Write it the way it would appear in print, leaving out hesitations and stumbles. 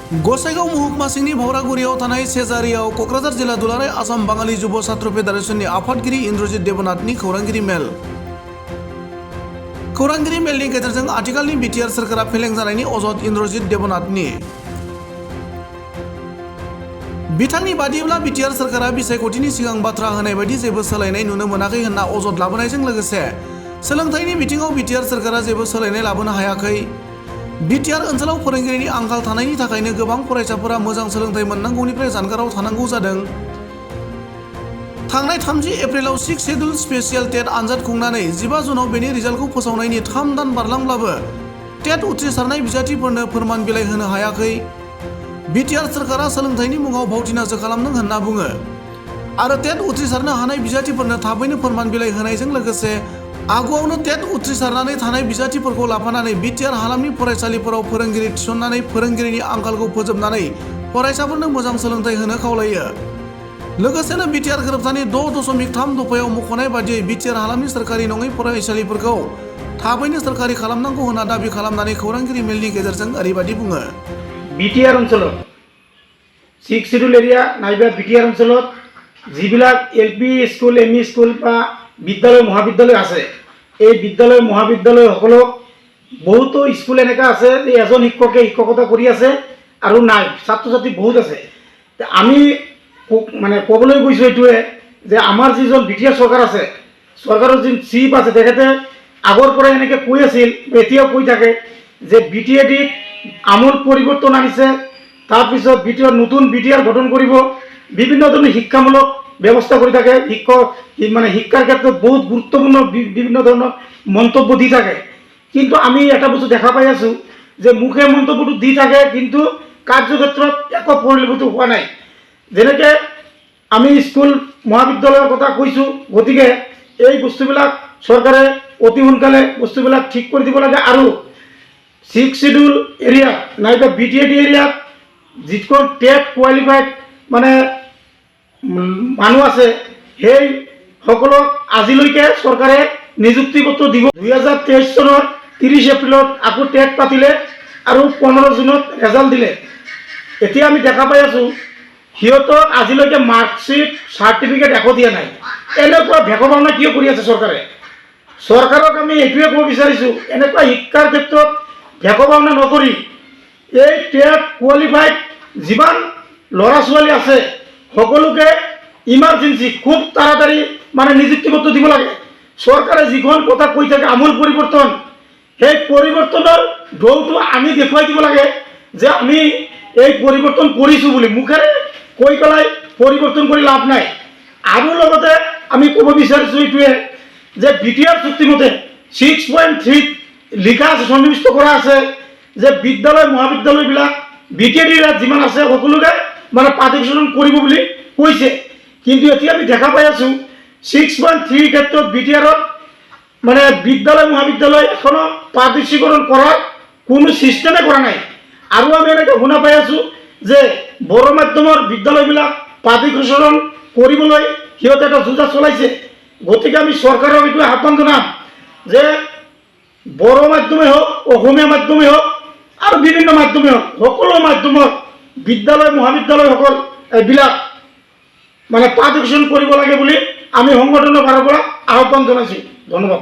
गसाइगाव महकुमा सिंनि भावरागुरियाव थानाय सेजारियाव कक्राझार जिल्ला दुलाराय आसाम बाङालि जुब छात्र फेडारेशननि आफादगिरि इन्द्रजित देबनाथनि खौरांगिरि मेल। खौरांगिरि मेलनि गेजेरजों आथिखालनि बिटिआर सोरखारा फेलें जानायनि अजद इन्द्रजित देबनाथनि। बिथांनि बादिब्ला बिटिआर सोरखारा बिसायख'थिनि सिगां बाथ्रा होनाय बायदि जेबो सोलायनाय नुनो मोनाखै होनना अजद लाबोनायजों लोगोसे सोलोंथाइनि बिथिङाव बिटिआर सोरखारा जेबो सोलायनाय लाबोनो हायाखै। बिटिआर ओनसोलाव फोरोंगिरिनि आंखाल थानायनि थाखायनो गोबां फरायसाफोरा मोजां सोलोंथाइ मोननांगौनिफ्राय जानगाराव थानांगौ जादों। थांनाय 30 एप्रिलाव 6 शेड्युल स्पेसियेल टेट आनजाद खुंनानै 15 जुनाव बेनि रिजाल्टखौ फोसावनायनि 3 दान बारलांब्लाबो टेट उथ्रिसारनाय बिजाथिफोरनो फोरमान बिलाइ होनो हायाखै। बिटिआर सोरखारा सोलोंथाइनि मुङाव भावथिनासो खालामदों होनना बुङो आरो टेट उथ्रिसारनो हानाय बिजाथिफोरनो थाबैनो फोरमान बिलाइ होनायजों लोगोसे आगुआवनो टेट उथ्रिसारनानै थानाय बिजाथिफोरखौ लाफानानै बिटिआर हालामनि फरायसालिफोराव फोरोंगिरि थिसननानै फोरोंगिरिनि आंखालखौ फोजोबनानै फरायसाफोरनो मोजां सोलोंथाइ होनो खावलायो। लोगोसेनो बिटिआर गोरोबथानि 6.3 दफायाव मख'नाय बादियै बिटिआर हालामनि सोरखारि नङै फरायसालिफोरखौ थाबैनो सोरखारि खालामनांगौ होनना दाबि खालामनानै खौरांगिरि मेलनि गेजेरजों ओरैबायदि बुङो। बिटिआर অঞ্চলত 6 শিডিউল এরিয়া নাইবা বিটিআর অঞ্চলত যিবিলাক এলপি স্কুল এমই স্কুল বা বিদ্যালয় মহাবিদ্যালয় আছে এই বিদ্যালয় মহাবিদ্যালয় সকলক বহুতো স্কুল এনেকা আছে যে এজন শিক্ষকে শিক্ষকতা কৰি আছে আৰু নাই ছাত্ৰ ছাত্ৰী বহুত আছে। আমি মানে ক'বলৈ গৈছোঁ এইটোৱে যে আমাৰ যিজন বিটিআৰ চৰকাৰ আছে চৰকাৰৰ যি চিফ আছে তেখেতে আগৰ পৰাই এনেকৈ কৈ আছিল এতিয়াও কৈ থাকে যে বিটিএডিত আমূল পৰিৱৰ্তন আনিছে। তাৰপিছত বিটিআৰ নতুন বিটিআৰ গঠন কৰিব বিভিন্ন ধৰণৰ শিক্ষামূলক ব্যৱস্থা কৰি থাকে। মানে শিক্ষাৰ ক্ষেত্ৰত বহুত গুৰুত্বপূৰ্ণ বিভিন্ন ধৰণৰ মন্তব্য দি থাকে। কিন্তু আমি এটা বস্তু দেখা পাই আছোঁ যে মুখে মন্তব্যটো দি থাকে কিন্তু কাৰ্যক্ষেত্ৰত একো পৰিলক্ষিত হোৱা নাই। যেনেকৈ আমি স্কুল মহাবিদ্যালয়ৰ কথা কৈছোঁ, গতিকে এই বস্তুবিলাক চৰকাৰে অতি সোনকালে বস্তুবিলাক ঠিক কৰি দিব লাগে আৰু 6 শিডিউল এৰিয়া নাইবা বিটিএডি এৰিয়াত যিখন টেট কোৱালিফাইড মানে মানুহ আছে সেই সকলক আজিলৈকে চৰকাৰে নিযুক্তি পত্ৰ দিব। 2023 চনৰ 30 এপ্ৰিলত আকৌ টেট পাতিলে আৰু 15 জুনত ৰেজাল্ট দিলে। এতিয়া আমি দেখা পাই আছোঁ সিহঁতক আজিলৈকে মাৰ্কশ্বিট চাৰ্টিফিকেট একো দিয়া নাই। এনেকুৱা ভেকভাওনা কিয় কৰি আছে চৰকাৰে? চৰকাৰক আমি এইটোৱে ক'ব বিচাৰিছোঁ এনেকুৱা শিক্ষাৰ ক্ষেত্ৰত ভেকভাওনা নকৰি এই টেট কোৱালিফাইড যিমান ল'ৰা ছোৱালী আছে সকলোকে ইমাৰ্জেঞ্চি খুব তাড়াতাড়ি মানে নিযুক্তি পত্ৰ দিব লাগে। চৰকাৰে যিখন কথা কৈ থাকে আমূল পৰিৱৰ্তন, সেই পৰিৱৰ্তনৰ ঢৌটো আমি দেখুৱাই দিব লাগে যে আমি এই পৰিৱৰ্তন কৰিছোঁ বুলি। মুখেৰে কৈ পেলাই পৰিৱৰ্তন কৰি লাভ নাই। আৰু লগতে আমি ক'ব বিচাৰিছোঁ এইটোৱে যে বিটিআৰ চুক্তিমতে 6.3 লিখা আছে, সন্নিৱিষ্ট কৰা আছে যে বিদ্যালয় মহাবিদ্যালয়বিলাক বিটিএডি এৰিয়াত যিমান আছে সকলোকে মানে পাৰ্টিচিপেশ্যন কৰিব বুলি কৈছে। কিন্তু এতিয়া আমি দেখা পাই আছোঁ 6.3 ক্ষেত্ৰত বিটিআৰত মানে বিদ্যালয় মহাবিদ্যালয় এখনো পাৰ্টিচিপেশ্যন কৰাৰ কোনো ছিষ্টেমে কৰা নাই। আৰু আমি এনেকৈ শুনা পাই আছোঁ যে বড়ো মাধ্যমৰ বিদ্যালয়বিলাক পাৰ্টিচিপেশ্যন কৰিবলৈ সিহঁতে এটা যোজা চলাইছে। গতিকে আমি চৰকাৰক এইটো আহ্বান জনাম যে বড়ো মাধ্যমেই হওক, অসমীয়া মাধ্যমেই হওক আৰু বিভিন্ন মাধ্যমেই হওক সকলো মাধ্যমৰ বিদ্যালয় মহাবিদ্যালয়সকল এইবিলাক মানে পাৰ্টিচিপেশ্যন কৰিব লাগে বুলি আমি সংগঠনৰ ফালৰ পৰা আহ্বান জনাইছোঁ। ধন্যবাদ।